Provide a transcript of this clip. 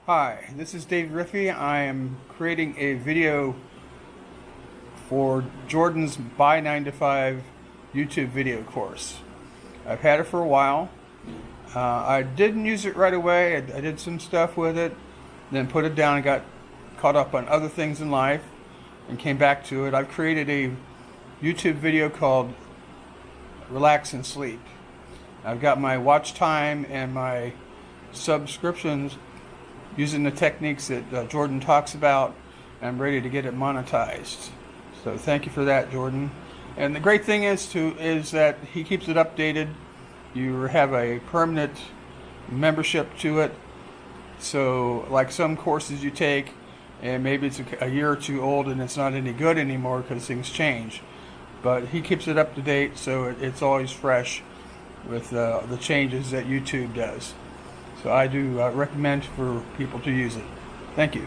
Hi, this is Dave Riffey. I am creating a video for Jordan's Buy 9 to 5 YouTube video course. I've had it for a while. I didn't use it right away. I did some stuff with it, then put it down and got caught up on other things in life and came back to it. I've created a YouTube video called Relax and Sleep. I've got my watch time and my subscriptions using the techniques that Jordan talks about. I'm ready to get it monetized. So thank you for that, Jordan. And the great thing is that he keeps it updated. You have a permanent membership to it. So like some courses you take, and maybe it's a year or two old and it's not any good anymore because things change. But he keeps it up to date, so it's always fresh with the changes that YouTube does. So I do recommend for people to use it. Thank you.